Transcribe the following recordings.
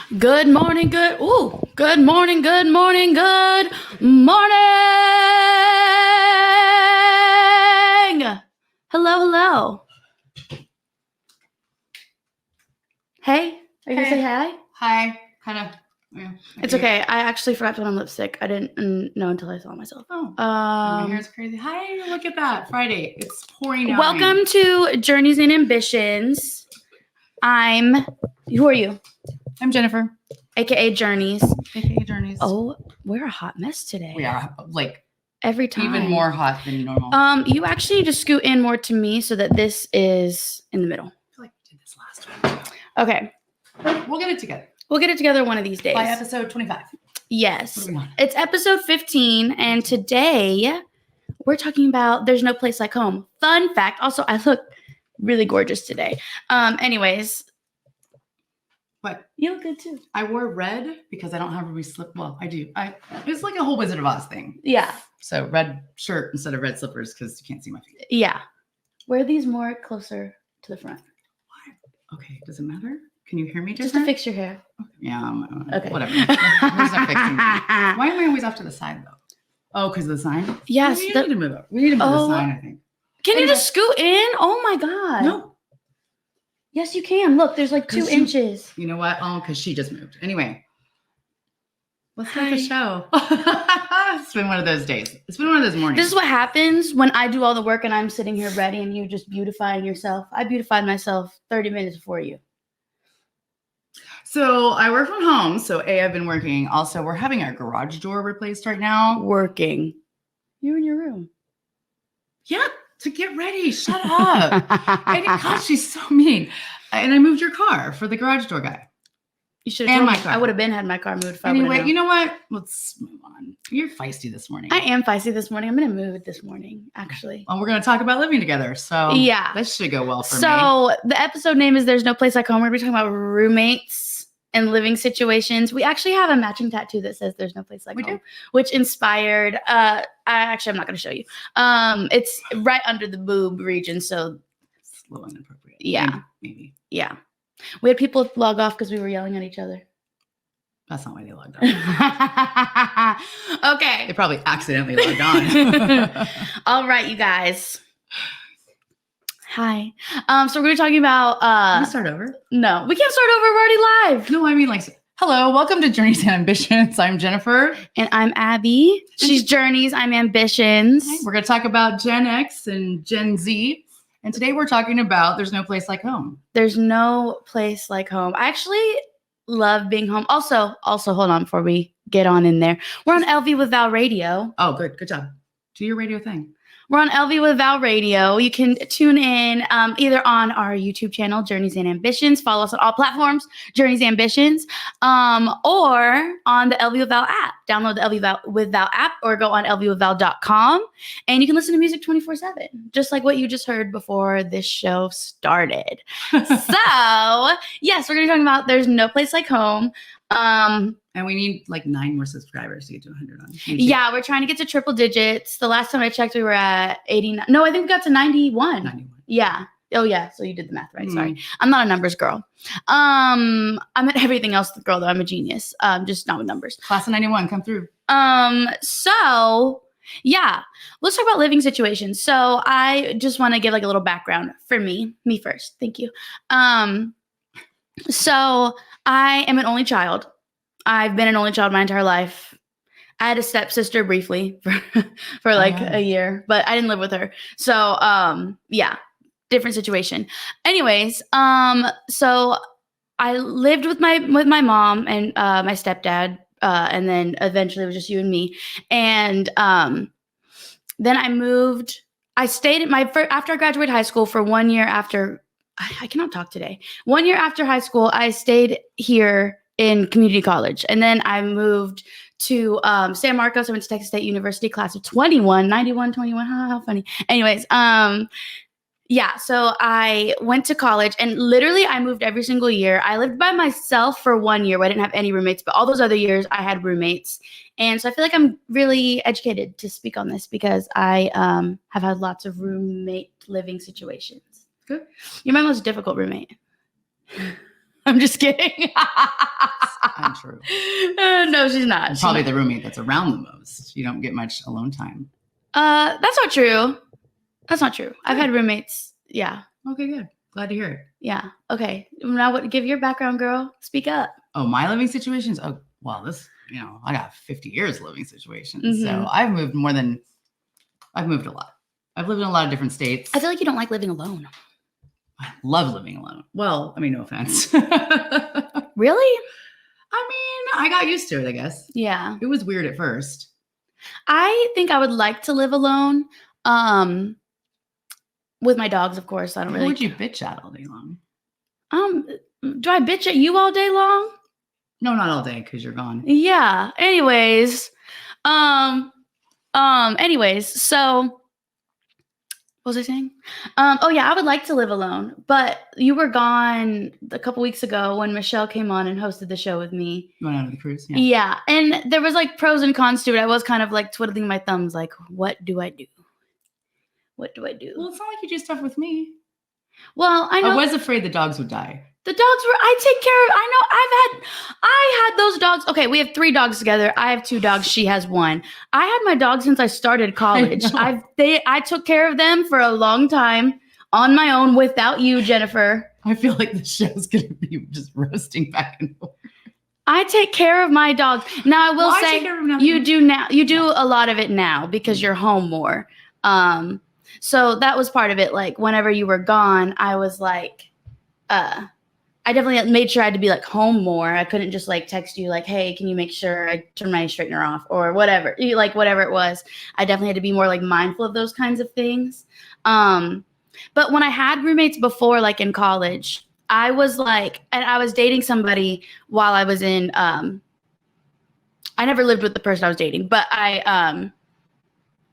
Good morning, good morning. Hello. Hey, are you gonna say hi? Hi. Kind of. Yeah, it's okay. I actually forgot to put on lipstick. I didn't know until I saw myself. Oh, my hair's crazy. Hi, look at that. Friday. It's pouring out. Welcome to Journeys and Ambitions. Who are you? I'm Jennifer. AKA Journeys. AKA Journeys. Oh, we're a hot mess today. We are like every time. Even more hot than normal. You actually need to scoot in more to me so that this is in the middle. I feel like we did this last time. Okay. We'll get it together. We'll get it together one of these days. By episode 25. Yes. What are we on? It's episode 15, and today we're talking about There's No Place Like Home. Fun fact. Also, I look really gorgeous today. Anyways. What? You look good too. I wore red because I don't have ruby slip. Well, I do. It's like a whole Wizard of Oz thing. Yeah. So red shirt instead of red slippers because you can't see my feet. Yeah. Wear these more closer to the front. Why? Okay. Does it matter? Can you hear me just to fix your hair? Yeah. Okay. Whatever. There's no fixing that. Why am I always off to the side though? Oh, because of the sign? Yes. We need to move up. We need to move the sign, I think. Can you just scoot in? Oh my God. No. Yes, you can. Look, there's like 2 inches. You know what? Oh, because she just moved. Anyway. Let's start the show. It's been one of those days. It's been one of those mornings. This is what happens when I do all the work and I'm sitting here ready and you just beautifying yourself. I beautified myself 30 minutes before you. So I work from home. So I've been working. Also, we're having our garage door replaced right now. Working. You're in your room. Yeah, to get ready. Shut up. God, she's so mean. And I moved your car for the garage door guy. You should have told me. I would have had my car moved. Anyway, you know what? Let's move on. You're feisty this morning. I am feisty this morning. I'm in a mood this morning, actually. Well, we're going to talk about living together. So yeah, this should go well for me. So the episode name is There's No Place Like Home. We're going to be talking about roommates and living situations. We actually have a matching tattoo that says There's No Place Like Home, which inspired, I'm not going to show you. It's right under the boob region. So it's a little inappropriate. Yeah. Maybe. Yeah. We had people log off because we were yelling at each other. That's not why they logged on. Okay. They probably accidentally logged on. All right, you guys. Hi. So we're going to be talking about... Can we start over? No, we can't start over. We're already live. No, I mean hello, welcome to Journeys and Ambitions. I'm Jennifer. And I'm Abby. She's Journeys. I'm Ambitions. We're going to talk about Gen X and Gen Z. And today we're talking about There's No Place Like Home. There's no place like home. I actually love being home. Also, hold on before we get on in there. We're on LV with Val Radio. Oh, good. Good job. Do your radio thing. We're on LV with Val Radio. You can tune in either on our YouTube channel, Journeys and Ambitions. Follow us on all platforms, Journeys and Ambitions, or on the LV with Val app. Download the LV with Val app or go on lvwithval.com. And you can listen to music 24/7, just like what you just heard before this show started. So, yes, we're going to be talking about There's No Place Like Home. And we need like 9 more subscribers to get to 100 on YouTube. Yeah, we're trying to get to triple digits. The last time I checked, we were at 89. No, I think we got to 91. 91. Yeah. Oh, yeah. So you did the math right. Sorry. I'm not a numbers girl. I'm at everything else girl, though. I'm a genius. Just not with numbers. Class of 91, come through. So, yeah. Let's talk about living situations. So I just want to give like a little background for me. Me first. Thank you. So I am an only child. I've been an only child my entire life. I had a stepsister briefly for like a year, but I didn't live with her. So, yeah, different situation. Anyways, so I lived with my mom and my stepdad, and then eventually it was just you and me. And then I moved. I stayed after I graduated high school for 1 year after. I cannot talk today. 1 year after high school, I stayed here in community college. And then I moved to San Marcos. I went to Texas State University, class of 21. How funny. Anyways, yeah, so I went to college and literally I moved every single year. I lived by myself for 1 year. I didn't have any roommates, but all those other years I had roommates. And so I feel like I'm really educated to speak on this because I have had lots of roommate living situations. Good. You're my most difficult roommate. I'm just kidding. true. No, she's not. She's probably the roommate that's around the most. You don't get much alone time. That's not true. That's not true. I've had roommates. Yeah. Okay, good. Glad to hear it. Yeah. Okay. Now, what? Give your background, girl. Speak up. Oh, my living situations. Oh, well, this. I got 50 years of living situations. Mm-hmm. So I've moved a lot. I've lived in a lot of different states. I feel like you don't like living alone. I love living alone. Well, I mean, no offense. Really? I mean, I got used to it, I guess. Yeah. It was weird at first. I think I would like to live alone. With my dogs, of course. I don't really. Who would you bitch at all day long? Do I bitch at you all day long? No, not all day, because you're gone. Yeah. Anyways, so what was I saying? Oh yeah, I would like to live alone, but you were gone a couple weeks ago when Michelle came on and hosted the show with me. You went out of the cruise? Yeah. Yeah, and there was like pros and cons to it. I was kind of like twiddling my thumbs, like, what do I do? What do I do? Well, it's not like you do stuff with me. Well, I know. I was afraid the dogs would die. The dogs I take care of. I had those dogs. Okay, we have 3 dogs together. I have 2 dogs. She has 1. I had my dogs since I started college. I took care of them for a long time on my own without you, Jennifer. I feel like the show's going to be just roasting back and forth. I take care of my dogs. Now I will say you do now. You do a lot of it now because you're home more. So that was part of it. Like whenever you were gone, I was like, I definitely made sure I had to be like home more. I couldn't just like text you like, hey, can you make sure I turn my straightener off or whatever, like whatever it was. I definitely had to be more like mindful of those kinds of things. But when I had roommates before, like in college, I was like, and I was dating somebody while I was in, I never lived with the person I was dating, but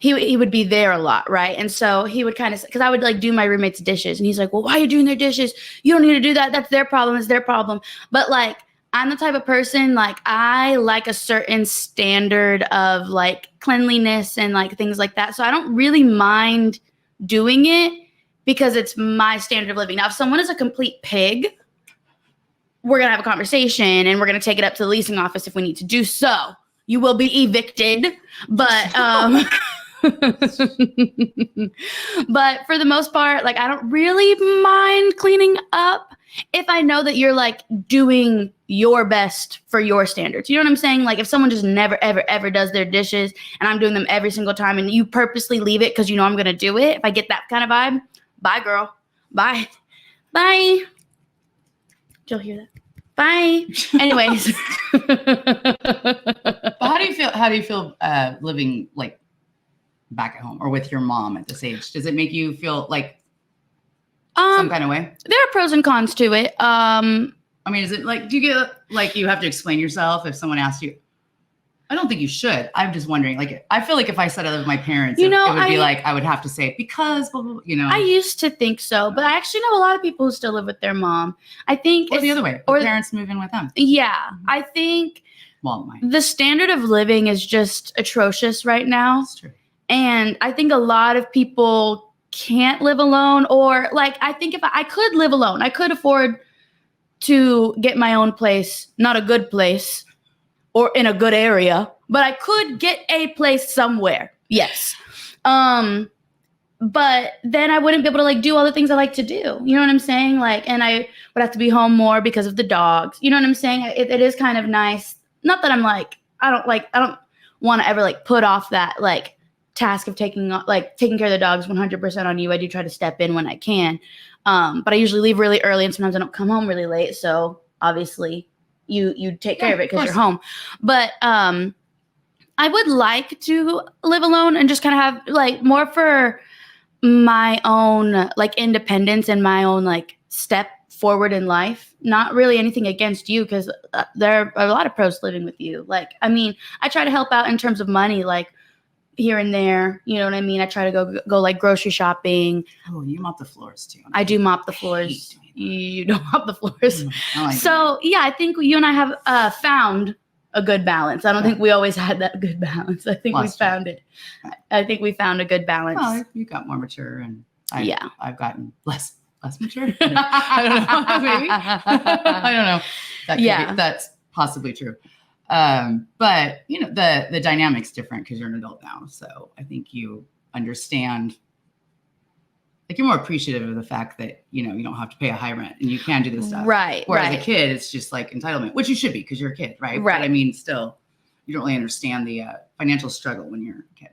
he would be there a lot, right? And so he would kind of, because I would like do my roommate's dishes, and he's like, well, why are you doing their dishes? You don't need to do that. That's their problem. It's their problem. But like, I'm the type of person, like I like a certain standard of like cleanliness and like things like that. So I don't really mind doing it because it's my standard of living. Now, if someone is a complete pig, we're going to have a conversation and we're going to take it up to the leasing office if we need to do so. You will be evicted, but but for the most part, like I don't really mind cleaning up if I know that you're like doing your best for your standards. You know what I'm saying? Like if someone just never, ever, ever does their dishes and I'm doing them every single time and you purposely leave it because you know I'm going to do it. If I get that kind of vibe, bye, girl. Bye. Bye. Did y'all hear that? Bye. Anyways. How do you feel living like back at home or with your mom at this age? Does it make you feel like some kind of way? There are pros and cons to it. I mean, is it like, do you get like you have to explain yourself if someone asks you? I don't think you should. I'm just wondering. Like, I feel like if I said I live with my parents, it would be like I would have to say because blah, blah, blah, you know. I used to think so, but I actually know a lot of people who still live with their mom. I think or the other way, or parents move in with them. Yeah, I think. Well, the standard of living is just atrocious right now. That's true. And I think a lot of people can't live alone, or like I think if I could live alone, I could afford to get my own place, not a good place or in a good area, but I could get a place somewhere. Yes. But then I wouldn't be able to like do all the things I like to do. You know what I'm saying? Like, and I would have to be home more because of the dogs. You know what I'm saying? It is kind of nice. Not that I'm like, I don't want to ever like put off that like task of taking care of the dogs 100% on you. I do try to step in when I can. But I usually leave really early and sometimes I don't come home really late. So obviously you take care of it because you're home. But I would like to live alone and just kind of have like more for my own like independence and my own like step forward in life. Not really anything against you because there are a lot of pros living with you. Like, I mean, I try to help out in terms of money, like here and there. You know what I mean? I try to go like grocery shopping. Oh, you mop the floors too. I do mop the floors. You don't mop the floors. So yeah, I think you and I have found a good balance. I don't think we always had that good balance. I think we found it. I think we found a good balance. Well, you got more mature and I've gotten less mature. I don't know. Maybe. I don't know. That's possibly true. But you know, the dynamic's different because you're an adult now. So I think you understand, like you're more appreciative of the fact that, you know, you don't have to pay a high rent and you can do this stuff. Right. Whereas a kid, it's just like entitlement, which you should be because you're a kid, right? Right. But I mean, still, you don't really understand the financial struggle when you're a kid.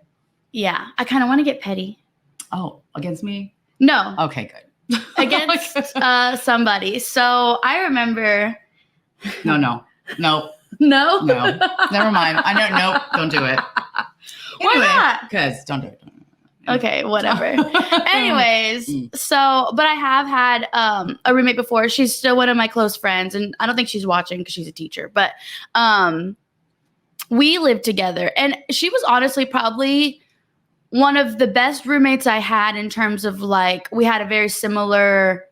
Yeah. I kind of want to get petty. Oh, against me? No. Okay, good. Against somebody. So I remember. No. No? Never mind. I know. Nope. Don't do it. Why not? Because don't do it. Okay, whatever. Anyways, so, but I have had a roommate before. She's still one of my close friends, and I don't think she's watching because she's a teacher, but we lived together, and she was honestly probably one of the best roommates I had in terms of like, we had a very similar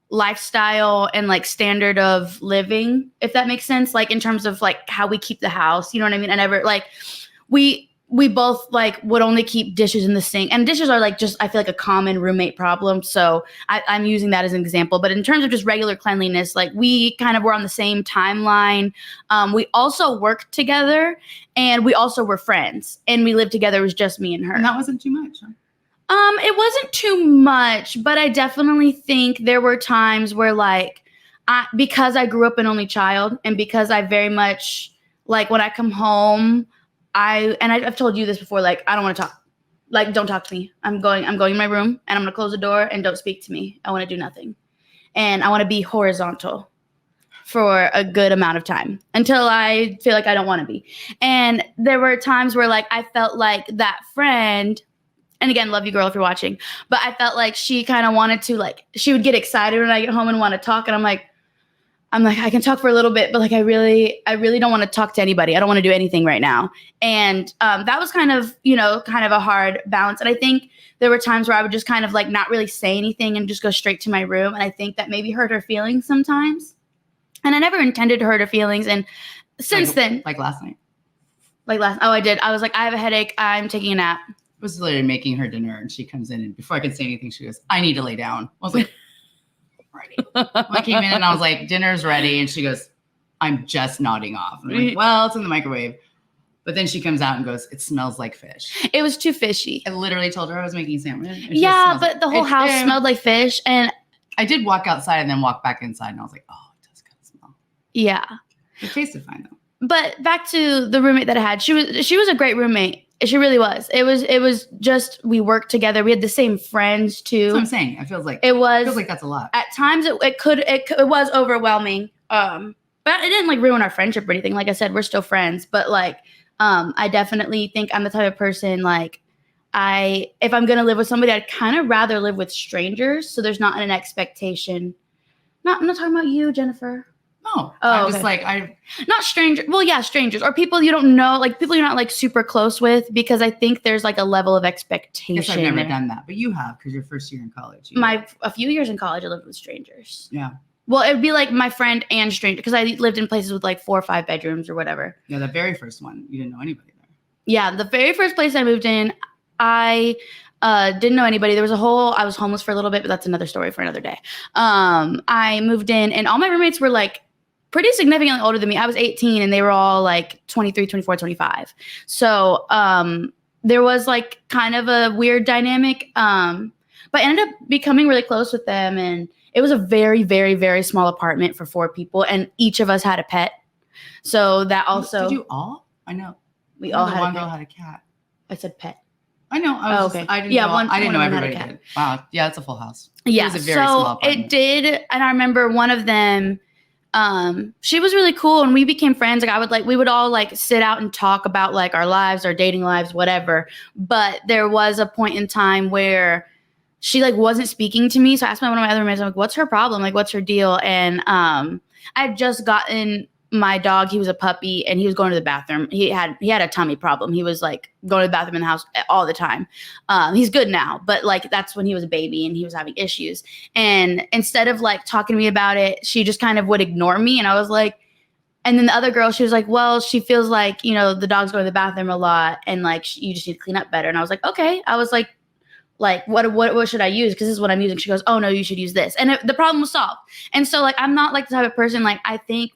lifestyle and like standard of living, if that makes sense, like in terms of like how we keep the house, you know what I mean? I never like, we both like would only keep dishes in the sink, and dishes are like just, I feel like a common roommate problem. So I'm using that as an example, but in terms of just regular cleanliness, like we kind of were on the same timeline. We also worked together and we also were friends, and we lived together. It was just me and her. And that wasn't too much. Huh? It wasn't too much, but I definitely think there were times where like, because I grew up an only child, and because I very much like when I come home, I've told you this before, like, I don't want to talk, like, don't talk to me. I'm going in my room and I'm going to close the door and don't speak to me. I want to do nothing. And I want to be horizontal for a good amount of time until I feel like I don't want to be. And there were times where like, I felt like that friend, and again, love you girl if you're watching, but I felt like she kind of wanted to, like, she would get excited when I get home and want to talk. And I'm like, I can talk for a little bit, but like, I really don't want to talk to anybody. I don't want to do anything right now. And that was kind of a hard balance. And I think there were times where I would just kind of like not really say anything and just go straight to my room. And I think that maybe hurt her feelings sometimes. And I never intended to hurt her feelings. And since then, like last night, I did. I was like, I have a headache. I'm taking a nap. I was literally making her dinner, and she comes in, and before I could say anything, she goes, "I need to lay down." I was like, ready. I came in and I was like, dinner's ready. And she goes, I'm just nodding off. I'm like, well, it's in the microwave. But then she comes out and goes, it smells like fish. It was too fishy. I literally told her I was making a sandwich. Yeah, but the whole house smelled like fish. And I did walk outside and then walk back inside. And I was like, oh, it does kind of smell. Yeah. It tasted fine though. But back to the roommate that I had. She was a great roommate. She really was. It was just, we worked together. We had the same friends too. That's what I'm saying. It feels like that's a lot. At times it was overwhelming. But it didn't like ruin our friendship or anything. Like I said, we're still friends. But like, I definitely think I'm the type of person, like, if I'm gonna live with somebody, I'd kind of rather live with strangers. So there's not an expectation. I'm not talking about you, Jennifer. No, I'm just like, not strangers. Well, yeah, strangers or people you don't know, like people you're not like super close with, because I think there's like a level of expectation. Yes, I've never done that, but you have, because your first year in college. A few years in college, I lived with strangers. Yeah. Well, it would be like my friend and stranger, because I lived in places with like 4 or 5 bedrooms or whatever. Yeah, the very first one, you didn't know anybody there. Yeah, the very first place I moved in, I didn't know anybody. I was homeless for a little bit, but that's another story for another day. I moved in, and all my roommates were like pretty significantly older than me. I was 18 and they were all like 23, 24, 25. So there was like kind of a weird dynamic, but I ended up becoming really close with them. And it was a very, very, very small apartment for 4 people. And each of us had a pet. So that also. Did you all? I know. We all had one girl had a cat. I said pet. I know. Okay. I didn't know everybody did. Wow. Yeah, it's a full house. Yeah. It was a very small apartment. It did. And I remember one of them, she was really cool, and we became friends. Like we would all like sit out and talk about like our lives, our dating lives, whatever. But there was a point in time where she like wasn't speaking to me. So I asked one of my other roommates, I'm like, what's her problem? Like, what's her deal? And I had just gotten my dog. He was a puppy, and he was going to the bathroom. He had a tummy problem. He was like going to the bathroom in the house all the time. He's good now, but like that's when he was a baby and he was having issues. And instead of like talking to me about it, she just kind of would ignore me. And I was like, and then the other girl, she was like, well, she feels like, the dog's going to the bathroom a lot, and like you just need to clean up better. And I was like, okay. I was like what should I use? Because this is what I'm using. She goes, oh no, you should use this. And the problem was solved. And so like, I'm not like the type of person, like I think,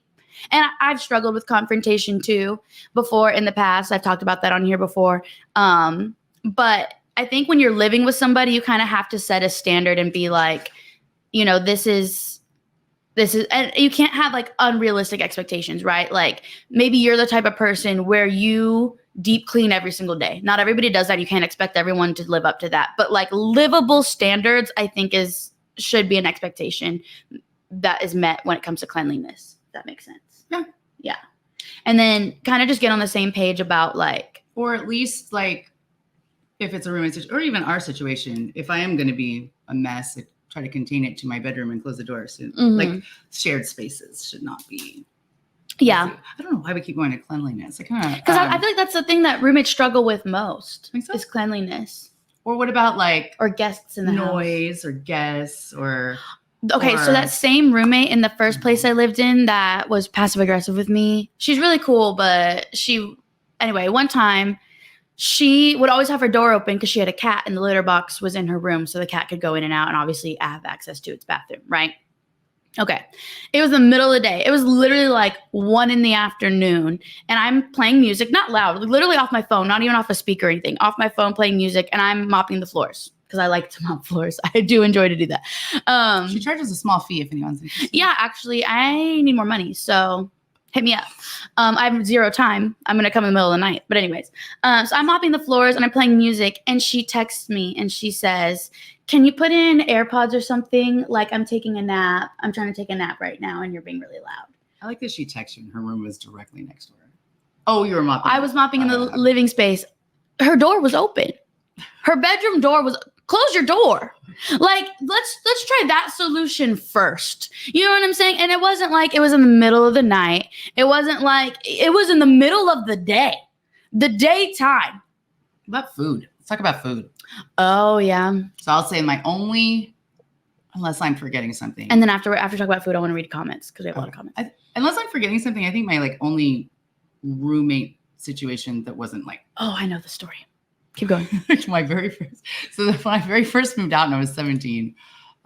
And I've struggled with confrontation too before in the past. I've talked about that on here before. But I think when you're living with somebody, you kind of have to set a standard and be like, you know, this is, and you can't have like unrealistic expectations, right? Like maybe you're the type of person where you deep clean every single day. Not everybody does that. You can't expect everyone to live up to that. But like livable standards, I think should be an expectation that is met when it comes to cleanliness. If that makes sense. Yeah. Yeah. And then kind of just get on the same page about like, or at least like if it's a roommate situation, or even our situation, if I am going to be a mess, I try to contain it to my bedroom and close the door. So like shared spaces should not be. Yeah. I don't know why we keep going to cleanliness. Because I feel like that's the thing that roommates struggle with most is cleanliness. Or what about like or guests in the noise house. Or guests or okay, so that same roommate in the first place I lived in that was passive aggressive with me. She's really cool, but anyway, one time she would always have her door open because she had a cat and the litter box was in her room so the cat could go in and out and obviously have access to its bathroom, right? Okay. It was the middle of the day. It was literally like 1 PM and I'm playing music, not loud, literally off my phone, not even off a speaker or anything, off my phone playing music, and I'm mopping the floors because I like to mop floors. I do enjoy to do that. She charges a small fee if anyone's interested. Yeah, actually, I need more money, so hit me up. I have 0 time. I'm going to come in the middle of the night. But anyways, so I'm mopping the floors and I'm playing music, and she texts me and she says, can you put in AirPods or something? Like I'm taking a nap. I'm trying to take a nap right now and you're being really loud. I like that she texted you and her room was directly next door. Oh, you were mopping. I was mopping in the living space. Her door was open. Her bedroom door was close your door. Like, let's try that solution first. You know what I'm saying? And it wasn't like it was in the middle of the night. It wasn't like it was in the middle of the day, the daytime. About food. Let's talk about food. Oh, yeah. So I'll say unless I'm forgetting something. And then after talk about food, I want to read comments because we have a lot of comments. Unless I'm forgetting something, I think my like only roommate situation that wasn't like. Oh, I know the story. Keep going. When I very first moved out and I was 17,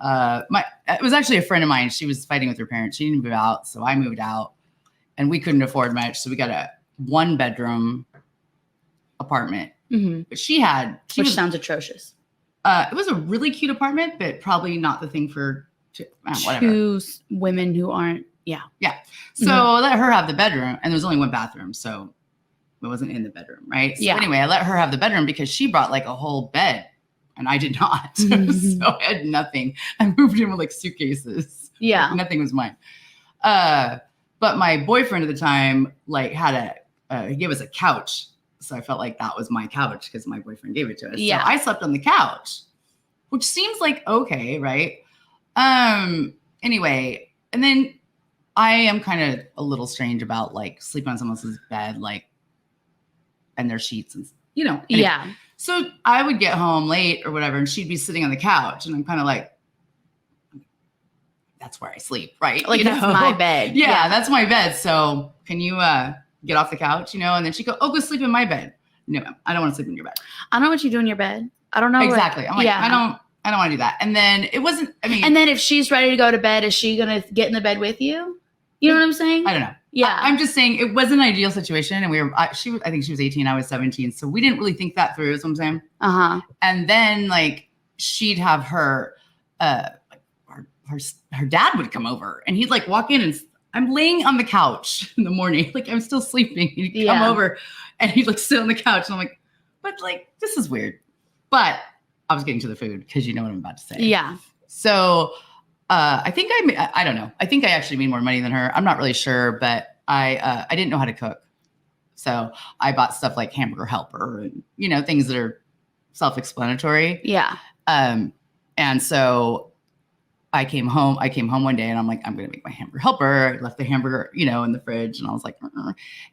it was actually a friend of mine. She was fighting with her parents. She didn't move out. So I moved out and we couldn't afford much. So we got a 1-bedroom apartment. Mm-hmm. But which sounds atrocious. It was a really cute apartment, but probably not the thing for whatever. 2 women who aren't. Yeah. Yeah. So I let her have the bedroom, and there was only 1 bathroom. So it wasn't in the bedroom. Right. So anyway, I let her have the bedroom because she brought like a whole bed and I did not. So I had nothing. I moved in with like suitcases. Yeah. Like, nothing was mine. But my boyfriend at the time, like he gave us a couch. So I felt like that was my couch because my boyfriend gave it to us. Yeah. So I slept on the couch, which seems like okay, right? Anyway, and then I am kind of a little strange about like sleeping on someone else's bed, like, and their sheets and Anyway. Yeah. So I would get home late or whatever, and she'd be sitting on the couch, and I'm kind of like, that's where I sleep, right? Like that's my bed. Yeah, that's my bed. So can you get off the couch, And then she'd go, go sleep in my bed. No, I don't want to sleep in your bed. I don't know what you do in your bed. I don't know. Exactly. I'm like, I don't want to do that. And then it wasn't, and then if she's ready to go to bed, is she going to get in the bed with you? You know what I'm saying? I don't know. Yeah. I'm just saying it wasn't an ideal situation. And I think she was 18. I was 17. So we didn't really think that through, is what I'm saying. Uh-huh. And then like she'd have her dad would come over and he'd like walk in and I'm laying on the couch in the morning. Like I'm still sleeping. He'd come over and he'd like sit on the couch. And I'm like, but like, this is weird. But I was getting to the food because you know what I'm about to say. Yeah. So I think I don't know. I think I actually made more money than her. I'm not really sure, but I didn't know how to cook. So I bought stuff like Hamburger Helper and, things that are self-explanatory. Yeah. And so I came home one day and I'm like, I'm going to make my Hamburger Helper. I left the hamburger, in the fridge and I was like,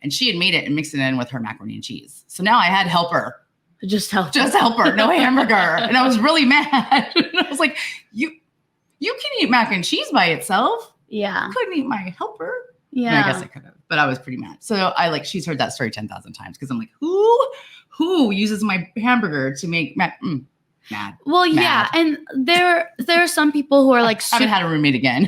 and she had made it and mixed it in with her macaroni and cheese. So now I had helper. Just helper, no hamburger. And I was really mad. And I was like, you can eat mac and cheese by itself. Yeah. I couldn't eat my helper. Yeah. And I guess I could have, but I was pretty mad. So she's heard that story 10,000 times because I'm like, who uses my hamburger to make mac? mad. Well, yeah, and there are some people who are like, I haven't had a roommate again.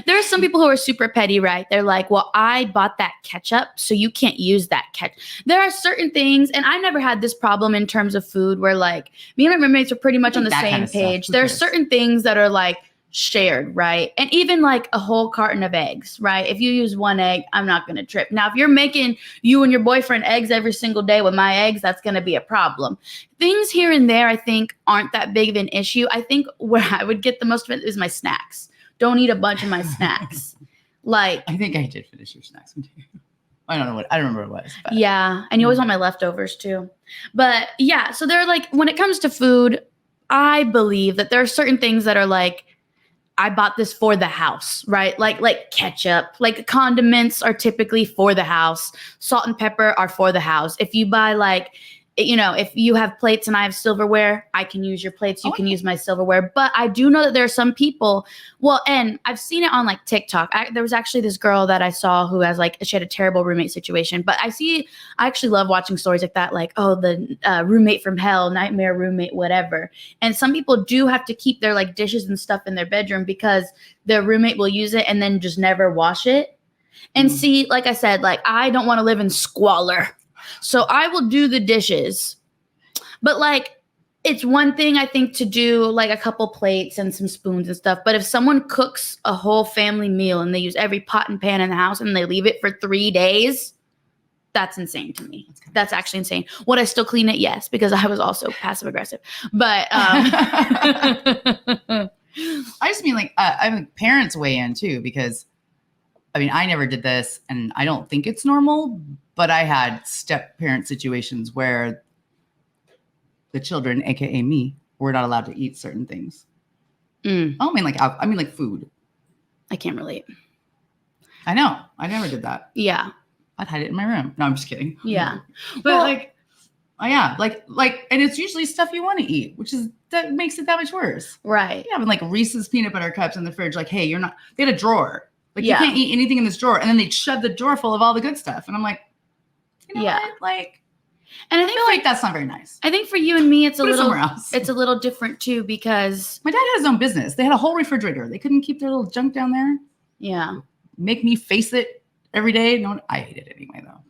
There are some people who are super petty, right? They're like, well, I bought that ketchup, so you can't use that ketchup. There are certain things, and I never had this problem in terms of food where like me and my roommates are pretty much on the same page. There are certain things that are like shared, right? And even like a whole carton of eggs, right? If you use one egg, I'm not going to trip. Now, if you're making you and your boyfriend eggs every single day with my eggs, that's going to be a problem. Things here and there, I think, aren't that big of an issue. I think where I would get the most of it is my snacks. Don't eat a bunch of my snacks. Like, I think I did finish your snacks. I don't remember what it was. But. Yeah. And you always want my leftovers too. But yeah, so they're like, when it comes to food, I believe that there are certain things that are like, I bought this for the house, right? Like ketchup, like condiments are typically for the house. Salt and pepper are for the house. If you buy like, if you have plates and I have silverware, I can use your plates. You can use my silverware. But I do know that there are some people, and I've seen it on like TikTok. There was actually this girl that I saw who has like, she had a terrible roommate situation. But I actually love watching stories like that, like, oh, the roommate from hell, nightmare roommate, whatever. And some people do have to keep their like dishes and stuff in their bedroom because their roommate will use it and then just never wash it. And see, like I said, like, I don't want to live in squalor. So I will do the dishes, but like, it's one thing I think to do like a couple plates and some spoons and stuff. But if someone cooks a whole family meal and they use every pot and pan in the house and they leave it for 3 days, that's insane to me. That's actually insane. Would I still clean it? Yes, because I was also passive aggressive. But I just mean like I mean parents weigh in too, because I mean I never did this and I don't think it's normal. But I had step-parent situations where the children, aka me, were not allowed to eat certain things. I don't mean like I mean like food. I can't relate. I know. I never did that. Yeah. I'd hide it in my room. No, I'm just kidding. Yeah. But and it's usually stuff you want to eat, that makes it that much worse. Right. Yeah, having like Reese's peanut butter cups in the fridge, like, hey, they had a drawer. Like you can't eat anything in this drawer. And then they'd shove the drawer full of all the good stuff. And I'm like, you know what? Like, and I feel like that's not very nice. I think for you and me, it's somewhere else. It's a little different too, because my dad had his own business. They had a whole refrigerator. They couldn't keep their little junk down there. Yeah. Make me face it every day. No, I hate it anyway, though.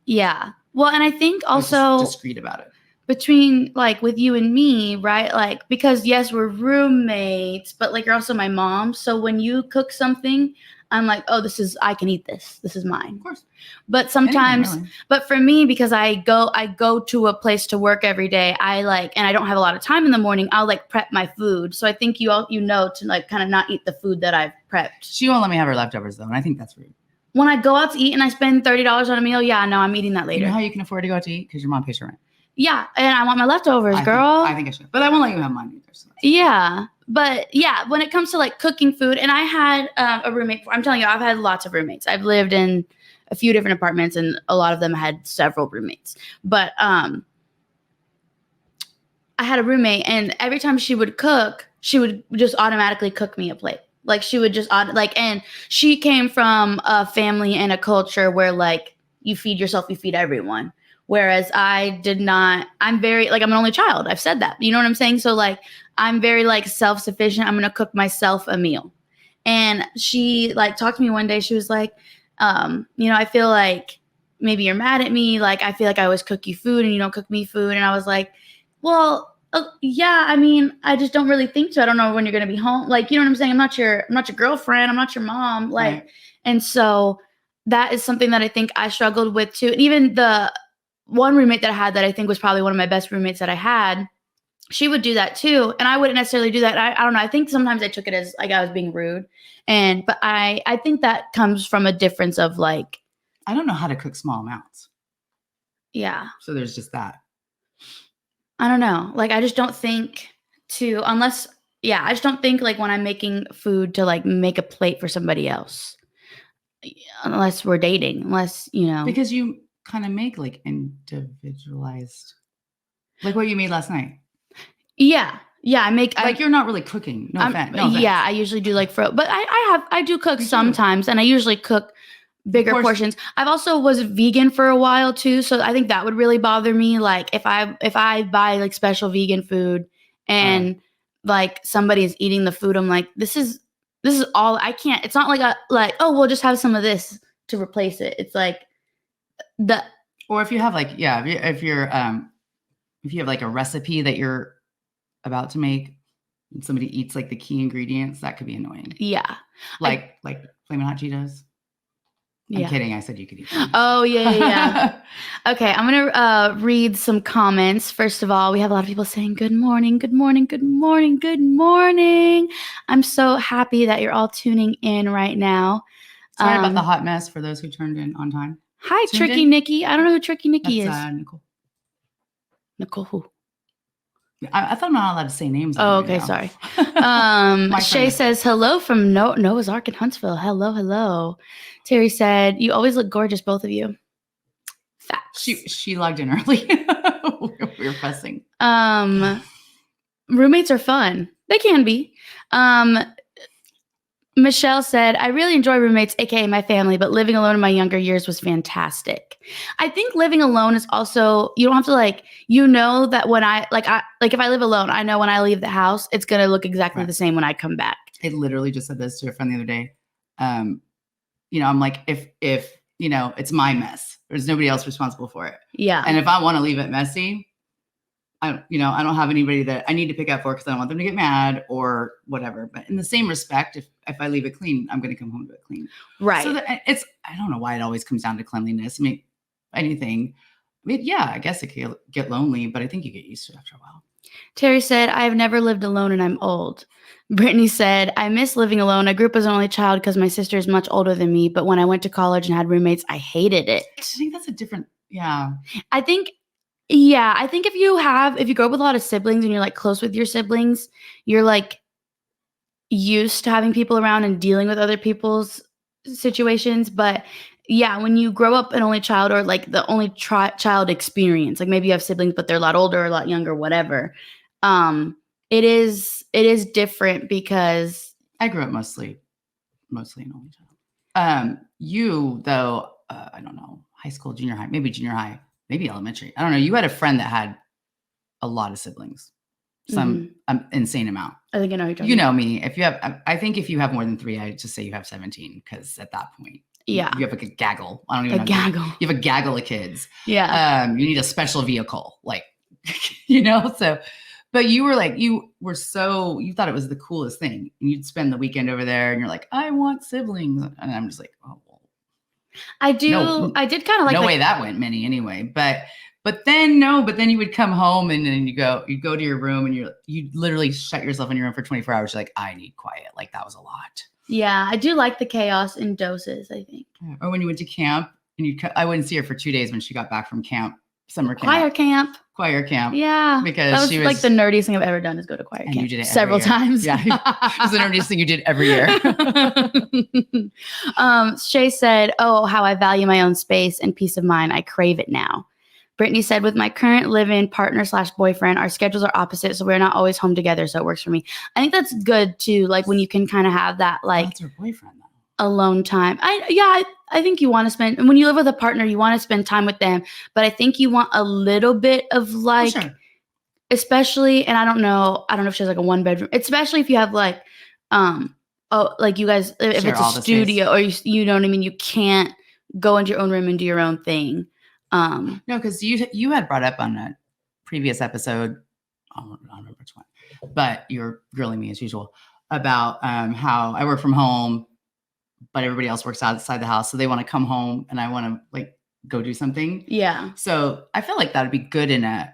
Yeah. Well, and I think also discreet about it. Between like with you and me, right? Like, because yes, we're roommates, but like you're also my mom. So when you cook something, I'm like, oh, I can eat this. This is mine. Of course. But sometimes, but for me, because I go to a place to work every day, and I don't have a lot of time in the morning, I'll like prep my food. So I think you know to like kind of not eat the food that I've prepped. She won't let me have her leftovers though. And I think that's rude. When I go out to eat and I spend $30 on a meal, yeah, no, I'm eating that later. You know how you can afford to go out to eat? Because your mom pays your rent. Yeah. And I want my leftovers, girl. I think I should. But I won't let you have mine either. So yeah. But yeah, when it comes to like cooking food, and I had a roommate. I'm telling you, I've had lots of roommates. I've lived in a few different apartments, and a lot of them had several roommates. But I had a roommate, and every time she would cook, she would just automatically cook me a plate. Like she would just and she came from a family and a culture where like you feed yourself, you feed everyone. Whereas I did not. I'm very I'm an only child. I've said that. You know what I'm saying? So like. I'm very like self-sufficient. I'm going to cook myself a meal. And she like talked to me one day. She was like, I feel like maybe you're mad at me. Like, I feel like I always cook you food and you don't cook me food. And I was like, well, yeah, I mean, I just don't really think so. I don't know when you're going to be home. Like, you know what I'm saying? I'm not your girlfriend. I'm not your mom. Like, right. And so that is something that I think I struggled with too. And even the one roommate that I had that I think was probably one of my best roommates that I had, she would do that too. And I wouldn't necessarily do that. I don't know. I think sometimes I took it as like I was being rude. But I think that comes from a difference of like. I don't know how to cook small amounts. Yeah. So there's just that. I don't know. Like, I just don't think I just don't think like when I'm making food to like make a plate for somebody else, unless we're dating, Because you kind of make like individualized, like what you made last night. Yeah. Yeah. I make you're not really cooking. No offense. Yeah. I usually do like but I do cook sometimes, and I usually cook bigger portions. I've also was vegan for a while too, so I think that would really bother me. Like if I buy like special vegan food and like somebody is eating the food, I'm like, this is all I can't. It's not like oh, we'll just have some of this to replace it. It's like or if you have like if you have like a recipe that you're about to make and somebody eats like the key ingredients, that could be annoying. Yeah, like Flamin' Hot Cheetos. I'm kidding. I said you could eat them. Oh, yeah. Okay, I'm going to read some comments. First of all, we have a lot of people saying, good morning, good morning, good morning, good morning. I'm so happy that you're all tuning in right now. Sorry about the hot mess for those who turned in on time. Hi, Tricky Nikki. I don't know who Tricky Nikki is. Nicole. Nicole who? I thought I'm not allowed to say names. Oh, okay, sorry. Shay says, hello from Noah's Ark in Huntsville. Hello. Terry said, you always look gorgeous, both of you. Facts. She logged in early. we were fussing. Roommates are fun. They can be. Michelle said, I really enjoy roommates, aka my family, but living alone in my younger years was fantastic. I think living alone is also, you don't have to that when if I live alone, I know when I leave the house, it's going to look exactly the same when I come back. I literally just said this to a friend the other day. I'm like, if it's my mess, there's nobody else responsible for it. Yeah. And if I want to leave it messy, I don't have anybody that I need to pick up for because I don't want them to get mad or whatever. But in the same respect, if I leave it clean, I'm going to come home to it clean. Right. So I don't know why it always comes down to cleanliness. I mean, anything. I mean, yeah, I guess it can get lonely, but I think you get used to it after a while. Terry said, I've never lived alone and I'm old. Brittany said, I miss living alone. I grew up as an only child because my sister is much older than me. But when I went to college and had roommates, I hated it. I think that's a different, yeah. I think if you grow up with a lot of siblings and you're like close with your siblings, you're like used to having people around and dealing with other people's situations. But yeah, when you grow up an only child or like the only child experience, like maybe you have siblings, but they're a lot older or a lot younger, whatever. It is different because I grew up mostly an only child. You though, I don't know, high school, junior high, maybe elementary. I don't know. You had a friend that had a lot of siblings, some insane amount. I think I know who you're talking about. You know me. I think if you have more than 3, I just say you have 17 because at that point, you have like a gaggle. I don't even know. Gaggle. You have a gaggle of kids. Yeah. You need a special vehicle, like, so. But you thought it was the coolest thing. And you'd spend the weekend over there and you're like, I want siblings. And I'm just like, oh, well. I did kind of like. No way that went many anyway. But then you would come home and then you'd go to your room and you literally shut yourself in your room for 24 hours. You're like, I need quiet. Like that was a lot. Yeah. I do like the chaos in doses, I think. Or when you went to camp and I wouldn't see her for 2 days when she got back from camp. Summer camp. Choir camp. Yeah. Because that was like the nerdiest thing I've ever done is go to choir camp. You did it several times. Yeah. It was the nerdiest thing you did every year. Shay said, oh, how I value my own space and peace of mind. I crave it now. Brittany said, with my current live-in partner/boyfriend, our schedules are opposite, so we're not always home together, so it works for me. I think that's good too, like when you can kind of have that that's your boyfriend though. Alone time. I think you want to spend, when you live with a partner, you want to spend time with them, but I think you want a little bit of like, especially, and I don't know if she has like a 1-bedroom, especially if you have like, like you guys, if it's a studio or you know what I mean? You can't go into your own room and do your own thing. No, because you had brought up on a previous episode, I don't remember which one, but you're grilling me as usual about how I work from home, but everybody else works outside the house. So they want to come home and I want to like go do something. Yeah. So I feel like that would be good in a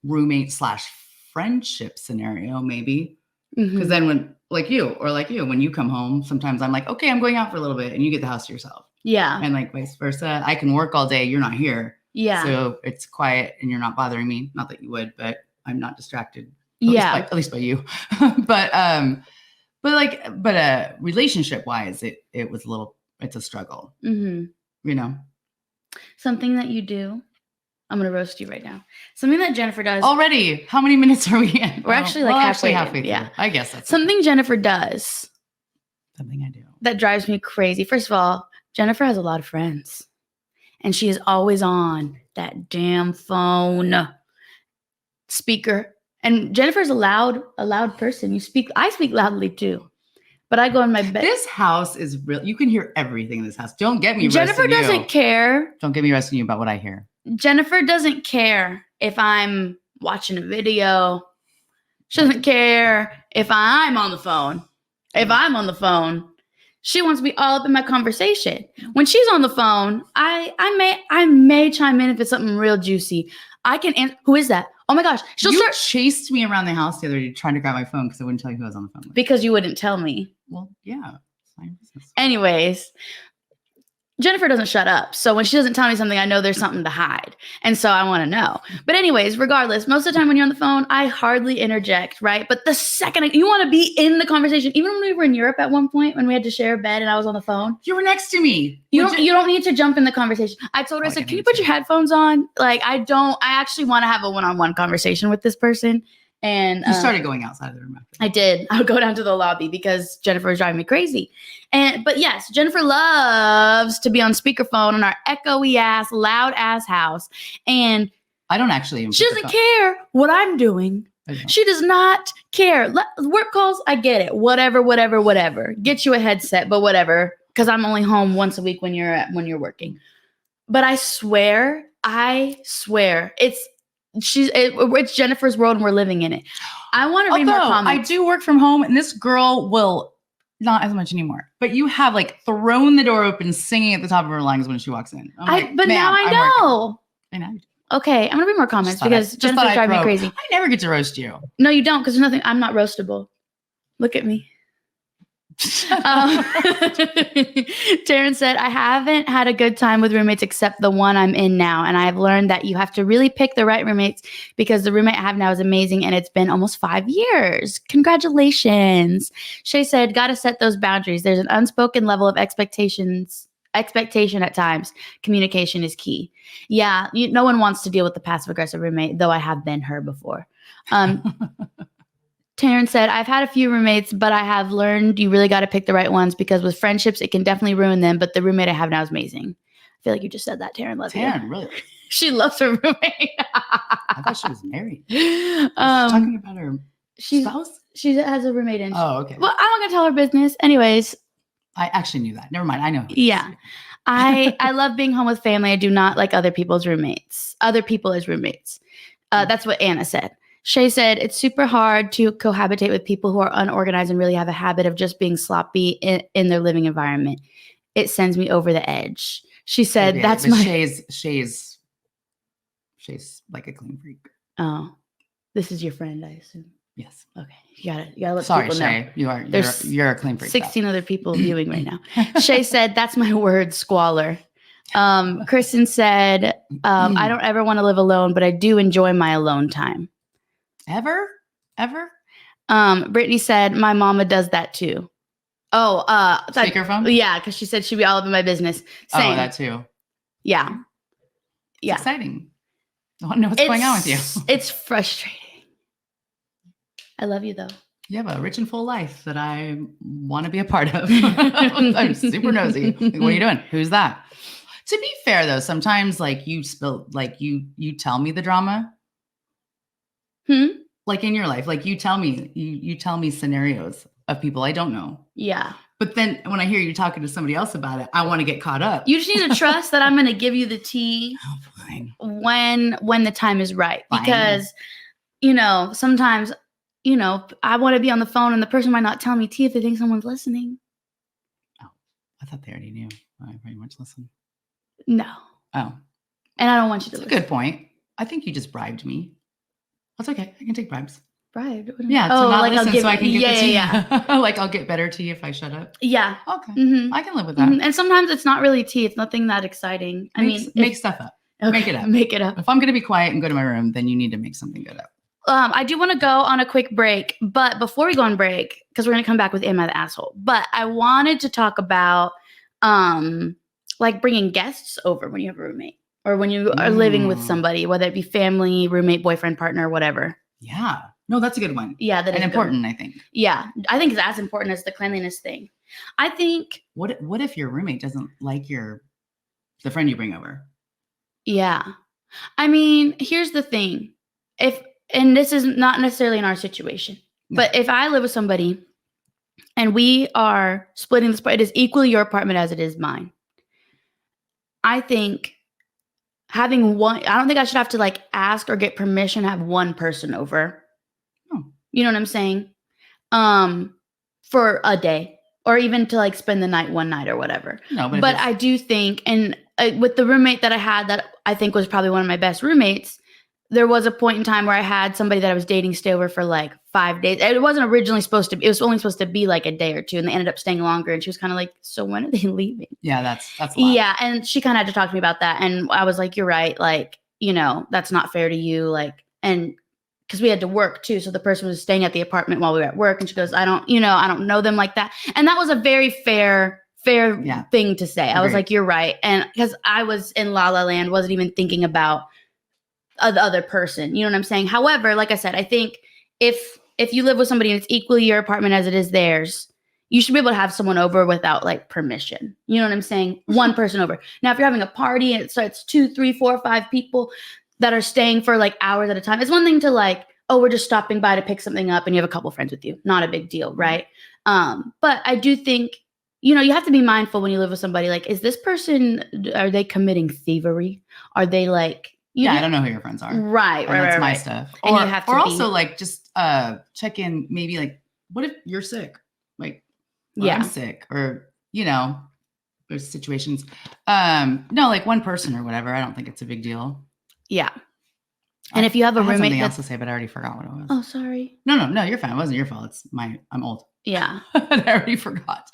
roommate/friendship scenario, maybe. Because then when when you come home, sometimes I'm like, okay, I'm going out for a little bit and you get the house to yourself. Yeah. And like vice versa. I can work all day. You're not here. Yeah. So it's quiet and you're not bothering me. Not that you would, but I'm not distracted. At least by you. But relationship wise, it was it's a struggle. Something that you do. I'm going to roast you right now. Something that Jennifer does. Already? How many minutes are we in? We're actually like halfway through. Yeah. I guess that's something Jennifer does. Something I do. That drives me crazy. First of all, Jennifer has a lot of friends. And she is always on that damn phone speaker. And Jennifer's a loud person. I speak loudly too. But I go in my bed. This house is real. You can hear everything in this house. Don't get me Jennifer doesn't care. Don't get me roasting you about what I hear. Jennifer doesn't care if I'm watching a video. She doesn't care if I'm on the phone. If I'm on the phone, she wants to be all up in my conversation. When she's on the phone, I may chime in if it's something real juicy. I can answer. Who is that? Oh my gosh. You chased me around the house the other day trying to grab my phone because I wouldn't tell you who I was on the phone with. Because you wouldn't tell me. Well, yeah. It's my business. Anyways, Jennifer doesn't shut up. So when she doesn't tell me something, I know there's something to hide. And so I want to know. But anyways, regardless, most of the time when you're on the phone, I hardly interject, right? But the second you want to be in the conversation, even when we were in Europe at one point, when we had to share a bed and I was on the phone. You were next to me. You don't need to jump in the conversation. I told her, I said, can you put your headphones on? Like, I actually want to have a one-on-one conversation with this person. And you started going outside of the room after that. I did. I would go down to the lobby because Jennifer was driving me crazy. But yes, Jennifer loves to be on speakerphone in our echoey ass, loud ass house. And I don't actually. She doesn't care what I'm doing. She does not care. Work calls, I get it. Whatever. Get you a headset, but whatever. Because I'm only home once a week when you're working. But I swear, it's Jennifer's world and we're living in it. I want to read more comments. I do work from home and this girl will not as much anymore, but you have like thrown the door open singing at the top of her lungs when she walks in. But now I know. I know. Okay. I'm going to read more comments because Jennifer's driving me crazy. I never get to roast you. No, you don't. Cause there's nothing. I'm not roastable. Look at me. Taryn said, I haven't had a good time with roommates except the one I'm in now. And I've learned that you have to really pick the right roommates because the roommate I have now is amazing. And it's been almost 5 years. Congratulations. Shay said, got to set those boundaries. There's an unspoken level of expectation at times. Communication is key. Yeah. No one wants to deal with the passive aggressive roommate, though I have been her before. Taryn said, I've had a few roommates, but I have learned you really got to pick the right ones because with friendships, it can definitely ruin them. But the roommate I have now is amazing. I feel like you just said that, Taryn. Taryn, really? She loves her roommate. I thought she was married. Talking about her spouse? She has a roommate. Oh, okay. Well, I'm not going to tell her business. Anyways. I actually knew that. Never mind. I know. Yeah. I love being home with family. I do not like other people as roommates. That's what Anna said. Shay said, it's super hard to cohabitate with people who are unorganized and really have a habit of just being sloppy in their living environment. It sends me over the edge. She said, Shay's like a clean freak. Oh, this is your friend, I assume. Yes. Okay. You gotta let Sorry, people Shay. know. You're a clean freak. 16 other people viewing right now. Shay said, that's my word, squalor. Kristen said, I don't ever want to live alone, but I do enjoy my alone time. Ever? Brittany said, my mama does that too. Oh, speakerphone? Yeah, because she said she'd be all up in my business. Same. Oh, that too. Yeah. It's exciting. I want to know what's going on with you. It's frustrating. I love you though. You have a rich and full life that I want to be a part of. I'm super nosy. Like, what are you doing? Who's that? To be fair though, sometimes like you tell me the drama. Like in your life, like you tell me scenarios of people I don't know. Yeah. But then when I hear you talking to somebody else about it, I want to get caught up. You just need to trust that I'm going to give you the tea when the time is right. Fine. Because, sometimes, I want to be on the phone and the person might not tell me tea if they think someone's listening. Oh, I thought they already knew. I very much listen. No. Oh. And I don't want you to listen. That's a good point. I think you just bribed me. That's okay. I can take bribes. Bribed? Yeah. To not listen so I can get the tea. Yeah. Like I'll get better tea if I shut up. Yeah. Okay. Mm-hmm. I can live with that. Mm-hmm. And sometimes it's not really tea. It's nothing that exciting. Make stuff up. Okay. Make it up. Make it up. If I'm going to be quiet and go to my room, then you need to make something good up. I do want to go on a quick break, but before we go on break, because we're going to come back with Am I the Asshole? But I wanted to talk about like bringing guests over when you have a roommate or when you are living with somebody, whether it be family, roommate, boyfriend, partner, whatever. Yeah. No, that's a good one. Yeah. That is important, I think. Yeah. I think it's as important as the cleanliness thing. I think. What if your roommate doesn't like the friend you bring over? Yeah. I mean, here's the thing. And this is not necessarily in our situation, but if I live with somebody and we are splitting this, it is equally your apartment as it is mine. I think having one, I don't think I should have to like ask or get permission to have one person over. Oh. You know what I'm saying? For a day or even to like spend the night one night or whatever. No, but I do think, and with the roommate that I had that I think was probably one of my best roommates, there was a point in time where I had somebody that I was dating stay over for like 5 days. It wasn't originally supposed to be. It was only supposed to be like a day or two, and they ended up staying longer. And she was kind of like, "So when are they leaving?" Yeah, that's a lot. Yeah, and she kind of had to talk to me about that, and I was like, "You're right. Like, that's not fair to you." Like, and because we had to work too, so the person was staying at the apartment while we were at work, and she goes, "I don't know them like that," and that was a very fair thing to say. I was like, "You're right," and because I was in La La Land, wasn't even thinking about the other person. You know what I'm saying? However, like I said, I think if you live with somebody and it's equally your apartment as it is theirs, you should be able to have someone over without like permission. You know what I'm saying? One person over. Now, if you're having a party and it's 2, 3, 4, 5 people that are staying for like hours at a time, it's one thing to like, oh, we're just stopping by to pick something up and you have a couple friends with you. Not a big deal, right? But I do think, you have to be mindful when you live with somebody. Like, is this person, are they committing thievery? Are they like, I don't know who your friends are. Right. That's my stuff. And you have to also like just check in, maybe like, what if you're sick? Like, I'm sick, or there's situations. No, like one person or whatever. I don't think it's a big deal. Yeah. And if you have a roommate, something else to say, but I already forgot what it was. Oh, sorry. No, you're fine. It wasn't your fault. I'm old. Yeah. I already forgot.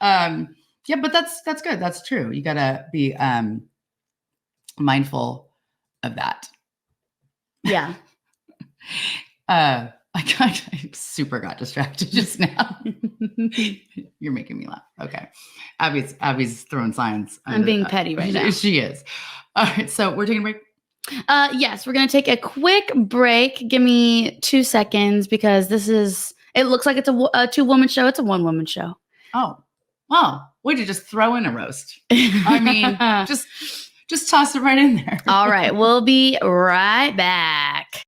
Yeah, but that's good. That's true. You gotta be mindful of that. Yeah. I super got distracted just now. You're making me laugh. Okay. Abby's throwing signs. I'm being petty right now. She is. All right. So we're taking a break. Yes, we're going to take a quick break. Give me 2 seconds because it looks like it's a 2-woman show. It's a 1-woman show. Oh, wow. Way to just throw in a roast. I mean, just toss it right in there. All right. We'll be right back.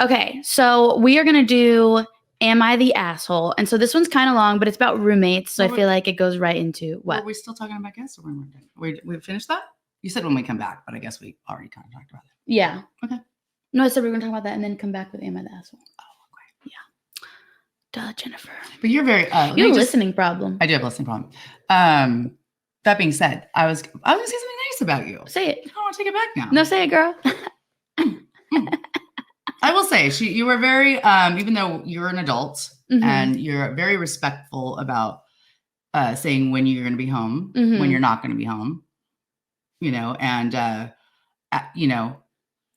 Okay. So we are going to do Am I the Asshole? And so this one's kind of long, but it's about roommates. So I feel like it goes right into what? Are we still talking about guests or when we're done? We finished that? You said when we come back, but I guess we already kind of talked about it. Yeah. Okay. No, I said we were going to talk about that and then come back with Am I the Asshole? Oh, okay. Yeah. Duh, Jennifer. But you're very... you have a listening problem. I do have a listening problem. That being said, I was going to say something nice about you. Say it. I don't want to take it back now. No, say it, girl. I will say, you were very, even though you're an adult and you're very respectful about saying when you're going to be home, when you're not going to be home, and,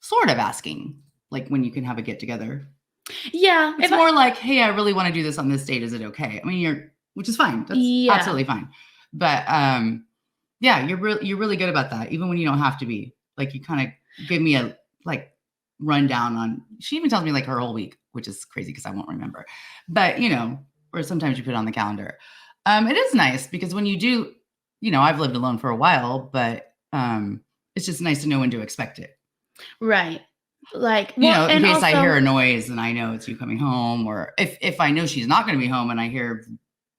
sort of asking, like, when you can have a get together. Yeah. It's more like, hey, I really want to do this on this date. Is it okay? I mean, which is fine. That's absolutely fine. But, yeah, you're really good about that. Even when you don't have to be. Like, you kind of give me a, like, rundown on, she even tells me like her whole week, which is crazy because I won't remember. But, or sometimes you put it on the calendar. It is nice because when you do, I've lived alone for a while, but it's just nice to know when to expect it. Right. Like, in case I hear a noise and I know it's you coming home, or if I know she's not going to be home and I hear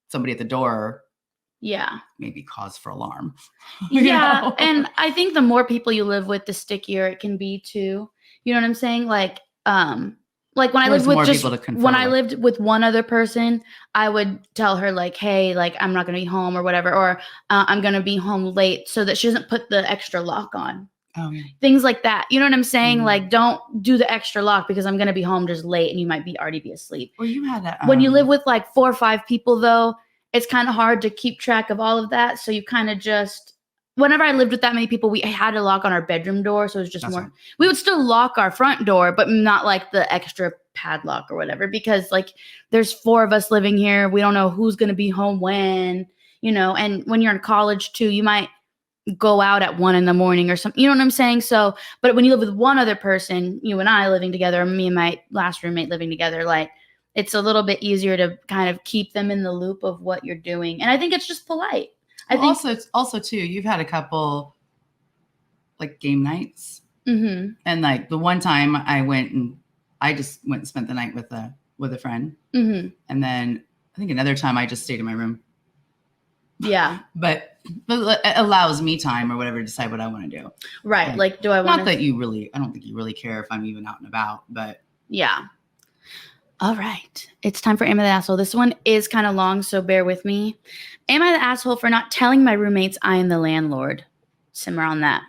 somebody at the door. Yeah. Maybe cause for alarm. Yeah. And I think the more people you live with, the stickier it can be too. You know what I'm saying? Like when I lived with I lived with one other person, I would tell her like, hey, like I'm not going to be home or whatever, or I'm going to be home late so that she doesn't put the extra lock on. Oh, yeah. Things like that. You know what I'm saying? Like, don't do the extra lock because I'm going to be home just late and you might already be asleep. Well, you had that. When you live with like 4 or 5 people though, it's kind of hard to keep track of all of that. So you kind of just, whenever I lived with that many people, we had a lock on our bedroom door. So it was just more, we would still lock our front door, but not like the extra padlock or whatever, because like there's 4 of us living here. We don't know who's going to be home when, and when you're in college too, you might go out at 1 a.m. or something, you know what I'm saying? So, but when you live with one other person, you and I living together, me and my last roommate living together, like it's a little bit easier to kind of keep them in the loop of what you're doing. And I think it's just polite. I think also too, you've had a couple like game nights. Mm-hmm. And like the one time I just went and spent the night with a friend. Mm-hmm. And then I think another time I just stayed in my room. Yeah. But it allows me time or whatever to decide what I want to do. Right. Like do I want not that I don't think you really care if I'm even out and about, but yeah. All right. It's time for Am I the Asshole? This one is kind of long, so bear with me. Am I the asshole for not telling my roommates I am the landlord? Simmer on that.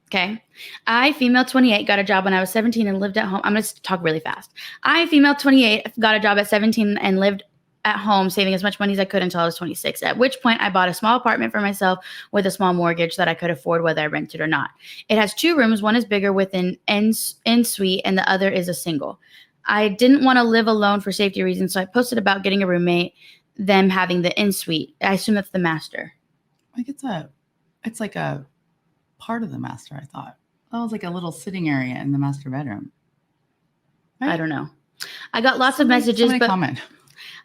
Okay. I, female 28, got a job when I was 17 and lived at home. I'm going to talk really fast. I, female 28, got a job at 17 and lived at home, saving as much money as I could until I was 26, at which point I bought a small apartment for myself with a small mortgage that I could afford whether I rented or not. It has 2 rooms. One is bigger with an en-suite and the other is a single. I didn't want to live alone for safety reasons, so I posted about getting a roommate, them having the en-suite. I assume that's the master. Like it's like a part of the master, I thought. That was like a little sitting area in the master bedroom. Right? I don't know. I got lots of messages, but comment.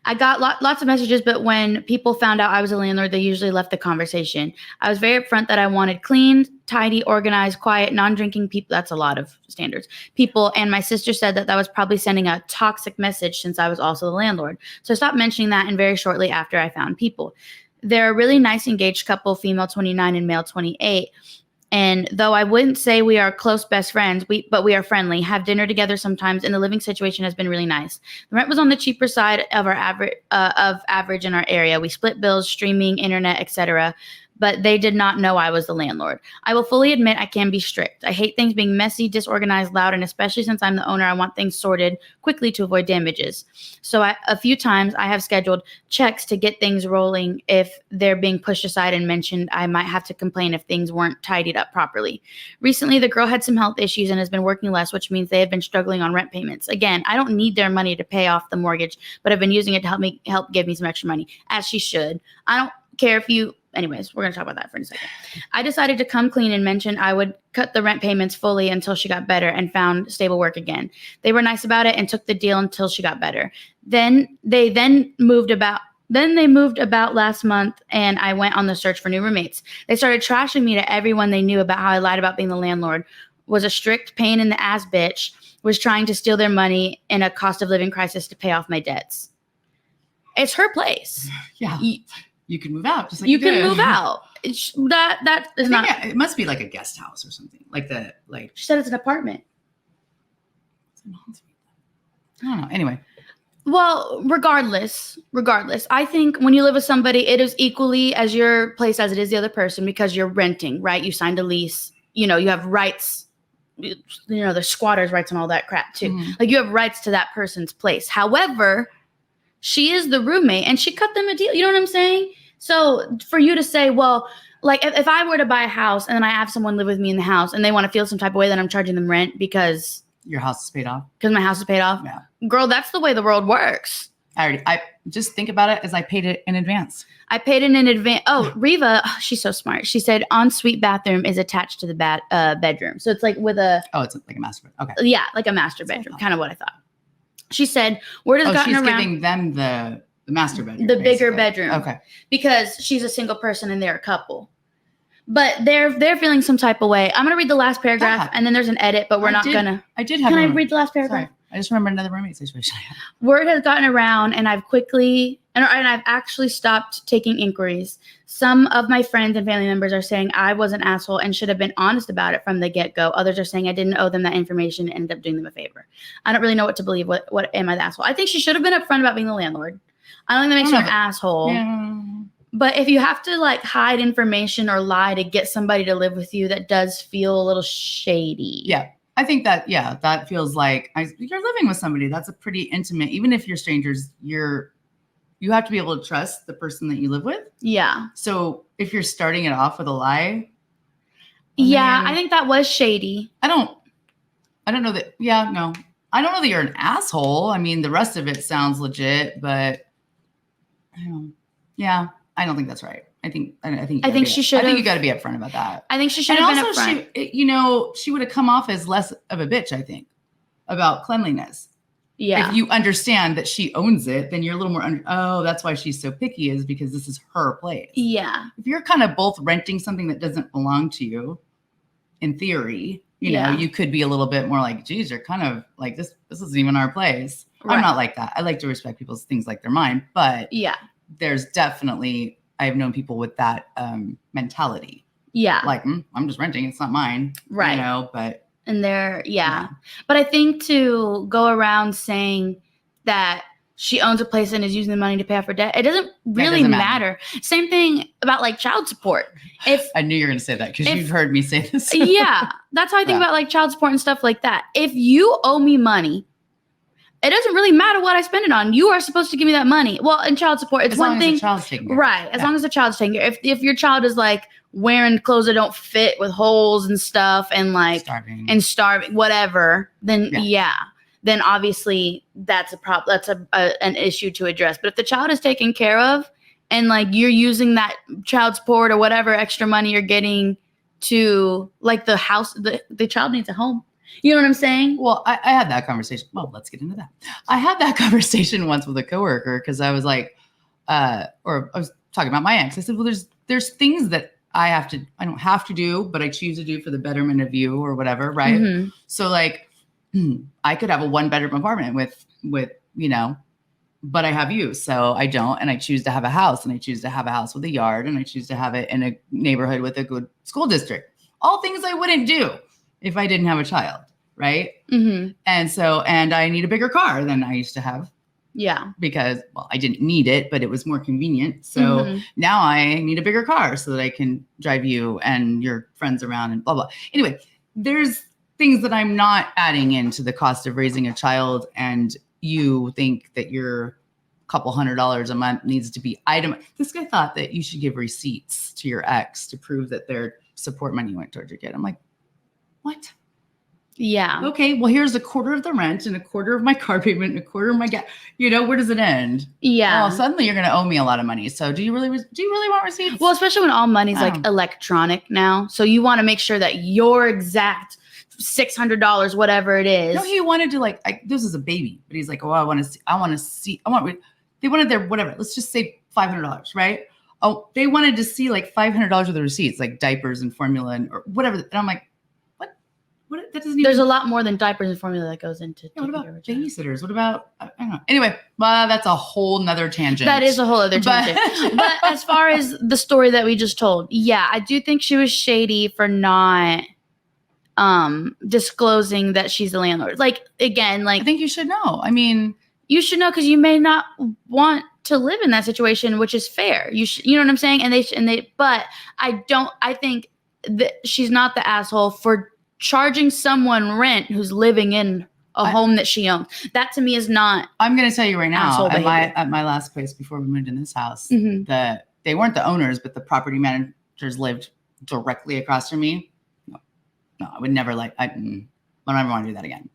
I got lots of messages, but when people found out I was a landlord, they usually left the conversation. I was very upfront that I wanted clean, tidy, organized, quiet, non-drinking people. That's a lot of standards. People, and my sister said that was probably sending a toxic message since I was also the landlord. So I stopped mentioning that, and very shortly after I found people. They're a really nice, engaged couple, female 29 and male 28. And though I wouldn't say we are close best friends, but we are friendly, have dinner together sometimes, and the living situation has been really nice. The rent was on the cheaper side of our average in our area. We split bills, streaming, internet, etc. But they did not know I was the landlord. I will fully admit I can be strict. I hate things being messy, disorganized, loud, and especially since I'm the owner, I want things sorted quickly to avoid damages. So a few times I have scheduled checks to get things rolling if they're being pushed aside and mentioned I might have to complain if things weren't tidied up properly. Recently, the girl had some health issues and has been working less, which means they have been struggling on rent payments. Again, I don't need their money to pay off the mortgage, but I've been using it to help give me some extra money, as she should. I don't care if you... Anyways, we're going to talk about that for a second. I decided to come clean and mention I would cut the rent payments fully until she got better and found stable work again. They were nice about it and took the deal until she got better. They moved about last month, and I went on the search for new roommates. They started trashing me to everyone they knew about how I lied about being the landlord, was a strict pain in the ass bitch, was trying to steal their money in a cost of living crisis to pay off my debts. It's her place. Yeah. You can move out. Just like you can move out. That is not. It must be like a guest house or something. She said it's an apartment. I don't know. Anyway. Well, regardless, I think when you live with somebody, it is equally as your place as it is the other person because you're renting, right? You signed a lease. You have rights. There's squatters' rights and all that crap too. Mm-hmm. Like you have rights to that person's place. However, she is the roommate and she cut them a deal. You know what I'm saying? So for you to say, well, like if I were to buy a house and then I have someone live with me in the house and they want to feel some type of way that I'm charging them rent because your house is paid off. Because my house is paid off. Yeah. Girl, that's the way the world works. I just think about it as I paid it in advance. I paid it in advance. Oh, Reva, she's so smart. She said ensuite bathroom is attached to the bedroom. So it's like with a... Oh, it's like a master bedroom. Okay. Yeah, like a master bedroom. Kind of what I thought. She said, word has gotten around. She's giving them the master bedroom. The bigger bedroom. Okay. Because she's a single person and they're a couple. But they're feeling some type of way. I'm going to read the last paragraph and then there's an edit, but we're not going to. I did have Can I read the last paragraph? Sorry. I just remembered another roommate situation. Word has gotten around and I've actually stopped taking inquiries. Some of my friends and family members are saying I was an asshole and should have been honest about it from the get-go. Others are saying I didn't owe them that information and ended up doing them a favor. I don't really know what to believe. What am I the asshole? I think she should have been upfront about being the landlord. I don't think that makes her an asshole. Yeah. But if you have to like hide information or lie to get somebody to live with you, that does feel a little shady. Yeah. I think that feels like you're living with somebody. That's a pretty intimate, even if you're strangers, you have to be able to trust the person that you live with. Yeah. So if you're starting it off with a lie. I think that was shady. I don't know that. Yeah, no, I don't know that you're an asshole. I mean, the rest of it sounds legit, but I don't think that's right. I think she should. I think you got to be upfront about that. I think she should have been upfront. She would have come off as less of a bitch. I think about cleanliness. Yeah. If you understand that she owns it, then you're a little more, oh, that's why she's so picky, is because this is her place. Yeah. If you're kind of both renting something that doesn't belong to you, in theory, you know, you could be a little bit more like, geez, you're kind of like, this isn't even our place. Right. I'm not like that. I like to respect people's things like they're mine, but there's definitely, I've known people with that mentality. Yeah. Like, I'm just renting. It's not mine. Right. You know, but. And they're, But I think to go around saying that she owns a place and is using the money to pay off her debt, it doesn't really matter. Same thing about like child support. If I knew you were going to say that because you've heard me say this. Yeah. That's how I think about like child support and stuff like that. If you owe me money, it doesn't really matter what I spend it on. You are supposed to give me that money. Well, in child support, it's one thing. As long as the child's taken care. Right. As long as the child's taken care. If your child is like wearing clothes that don't fit with holes and stuff and like starving, whatever, then then obviously that's a problem. That's an issue to address. But if the child is taken care of and like you're using that child support or whatever extra money you're getting to like the house, the child needs a home. You know what I'm saying? Well, I had that conversation. Well, let's get into that. I had that conversation once with a coworker because I was like, or I was talking about my ex. I said, well, there's things that I don't have to do, but I choose to do for the betterment of you or whatever, right? Mm-hmm. So like, I could have a 1-bedroom apartment with you know, but I have you, so I don't, and I choose to have a house, and I choose to have a house with a yard, and I choose to have it in a neighborhood with a good school district. All things I wouldn't do if I didn't have a child, right? Mm-hmm. And I need a bigger car than I used to have. Yeah. Because, well, I didn't need it, but it was more convenient. So now I need a bigger car so that I can drive you and your friends around and blah, blah. Anyway, there's things that I'm not adding into the cost of raising a child, and you think that your couple $100 a month needs to be This guy thought that you should give receipts to your ex to prove that their support money went towards your kid. I'm like, what? Yeah. Okay. Well, here's a quarter of the rent and a quarter of my car payment and a quarter of my gas. You know, where does it end? Yeah. Oh, suddenly you're going to owe me a lot of money. So do you really want receipts? Well, especially when all money's like electronic now. So you want to make sure that your exact $600, whatever it is. No, he wanted to this is a baby, but he's like, oh, they wanted their, whatever. Let's just say $500, right? Oh, they wanted to see like $500 worth of receipts, like diapers and formula or whatever. And I'm like, what? That doesn't even. There's a lot more than diapers and formula that goes into. Yeah, what about babysitters? What about? I don't know. Anyway, that's a whole nother tangent. That is a whole other tangent. But as far as the story that we just told, yeah, I do think she was shady for not disclosing that she's the landlord. Like again, like I think you should know. I mean, you should know because you may not want to live in that situation, which is fair. You know what I'm saying? But I think that she's not the asshole for charging someone rent who's living in a home that she owns. That to me is not. I'm going to tell you right now, at my last place before we moved in this house, that they weren't the owners, but the property managers lived directly across from me. No, I would never I don't ever want to do that again.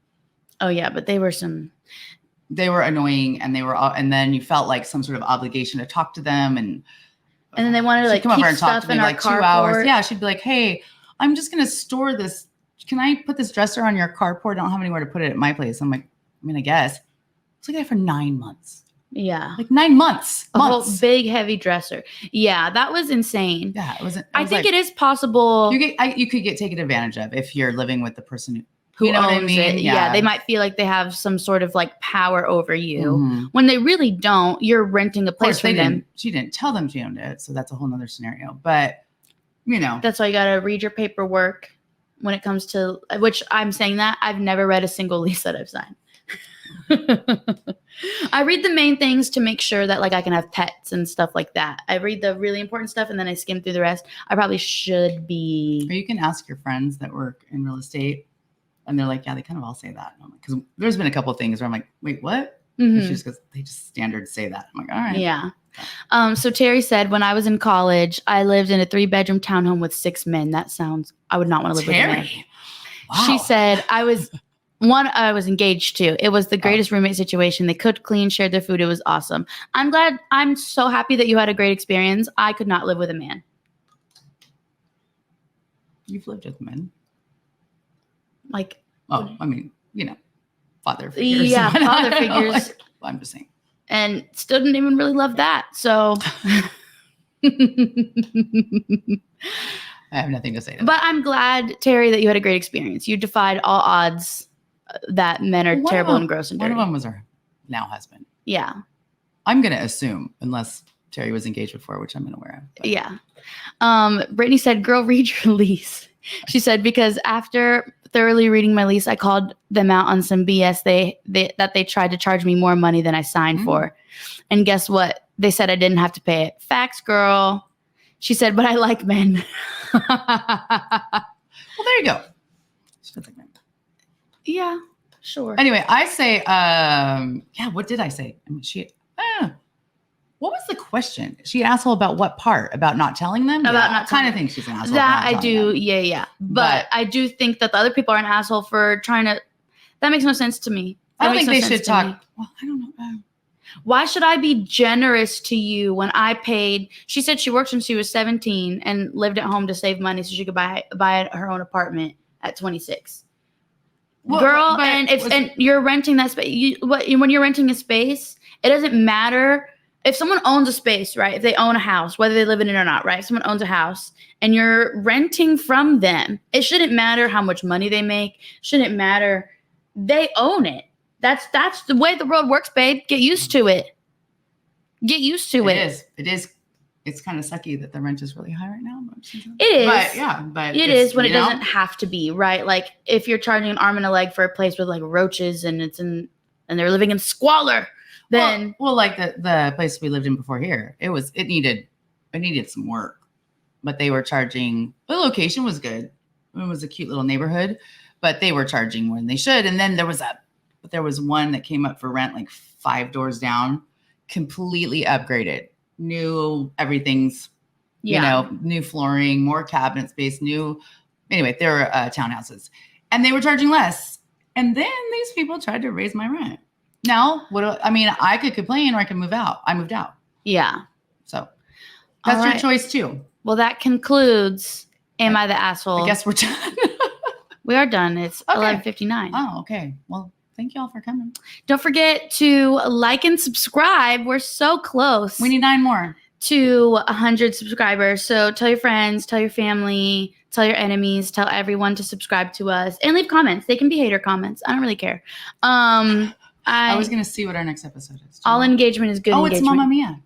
Oh yeah, but they were annoying, and and then you felt like some sort of obligation to talk to them, and then they wanted to like come over and talk to me like 2 hours. Yeah, she'd be like, hey, I'm just going to store this. Can I put this dresser on your carport? I don't have anywhere to put it at my place. I'm like, I guess. It's like that for 9 months. Yeah. Like 9 months. A whole big, heavy dresser. Yeah, that was insane. Yeah, I think it is possible. You could get taken advantage of if you're living with the person who owns it. Yeah, they might feel like they have some sort of like power over you when they really don't. You're renting a place for them. She didn't tell them she owned it, so that's a whole nother scenario. But, That's why you got to read your paperwork. When it comes to, which I'm saying that I've never read a single lease that I've signed. I read the main things to make sure that like I can have pets and stuff like that. I read the really important stuff and then I skim through the rest. I probably should be. Or you can ask your friends that work in real estate, and they're like, yeah, they kind of all say that. Because there's been a couple of things where I'm like, wait, what? Mm-hmm. She just goes, they just standard say that. I'm like, all right. Yeah. So Terry said, when I was in college, I lived in a 3-bedroom townhome with 6 men. I would not want to live with a man. Wow. She said, I was engaged to. It was the greatest roommate situation. They cooked, clean, shared their food. It was awesome. I'm so happy that you had a great experience. I could not live with a man. You've lived with men. Like, oh, I mean, father figures. Yeah, father figures. Like, well, I'm just saying. And still didn't even really love that. So I have nothing to say to that. But I'm glad, Terry, that you had a great experience. You defied all odds that men are terrible and gross and dirty. One of them was her now husband. Yeah. I'm going to assume, unless Terry was engaged before, which I'm unaware of. But. Yeah. Brittany said, girl, read your lease. She said, because after thoroughly reading my lease, I called them out on some BS that they tried to charge me more money than I signed for. And guess what? They said I didn't have to pay it. Facts, girl. She said, but I like men. Well, there you go. She does like men. Yeah, sure. Anyway, I say, what did I say? I mean, what was the question? She asshole about what part? About not telling them? About not kind of think she's an asshole. That I do. Them. Yeah. But I do think that the other people are an asshole for trying to. That makes no sense to me. I don't think they should talk. Well, I don't know. Why should I be generous to you when I paid? She said she worked when she was 17 and lived at home to save money so she could buy her own apartment at 26. Well, girl, and you're renting that space. When you're renting a space, it doesn't matter if someone owns a space, right? If they own a house, whether they live in it or not, right? If someone owns a house and you're renting from them, it shouldn't matter how much money they make. Shouldn't matter. They own it. That's the way the world works, babe. Get used to it. Get used to it. It is. It's kind of sucky that the rent is really high right now. It is. But it is when it doesn't have to be, right? Like if you're charging an arm and a leg for a place with like roaches and they're living in squalor, then like the place we lived in before here, it needed some work, but they were charging. The location was good. It was a cute little neighborhood, but they were charging more than they should. And then there was one that came up for rent like 5 doors down, completely upgraded, new everything's, new flooring, more cabinet space, anyway, they were townhouses and they were charging less. And then these people tried to raise my rent. Now, I could complain or I could move out. I moved out. Yeah. So that's your choice too. Well, that concludes Am I the Asshole? I guess we're done. We are done. It's 11:59. Oh, okay. Well, thank you all for coming. Don't forget to like and subscribe. We're so close. We need 9 more. To 100 subscribers. So tell your friends, tell your family, tell your enemies, tell everyone to subscribe to us and leave comments. They can be hater comments. I don't really care. I was going to see what our next episode is. All engagement is good engagement. It's Mamma Mia.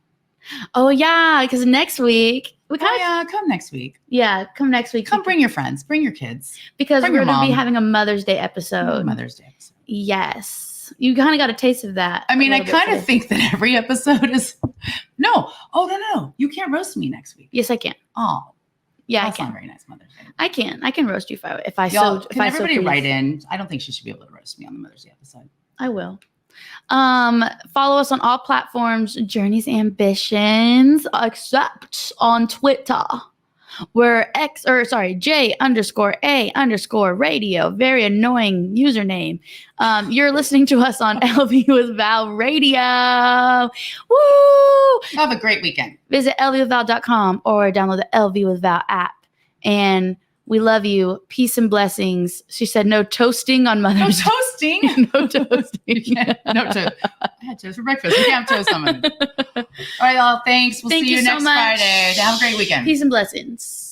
Oh, yeah. Because next week. Come next week. Yeah, come next week. Come bring your friends. Bring your kids. Because we're going to be having a Mother's Day episode. Yes. You kind of got a taste of that. I mean, I kind of think that every episode is... No. Oh, no. You can't roast me next week. Yes, I can. Oh. Yeah, that's I can. Not very nice Mother's Day. I can roast you if I Can everybody write in? I don't think she should be able to roast me on the Mother's Day episode. I will. Follow us on all platforms, Journeys Ambitions, except on Twitter. We're J_A_radio. Very annoying username. You're listening to us on LV with Val Radio. Woo! Have a great weekend. Visit lvwithval.com or download the LV with Val app. And we love you. Peace and blessings. She said no toasting on Mother's Day. No toasting? No toasting. No toast. I had toast for breakfast. You can't have toast on Mother's Day. All right, y'all. Thanks. We'll see you next Friday. Have a great weekend. Peace and blessings.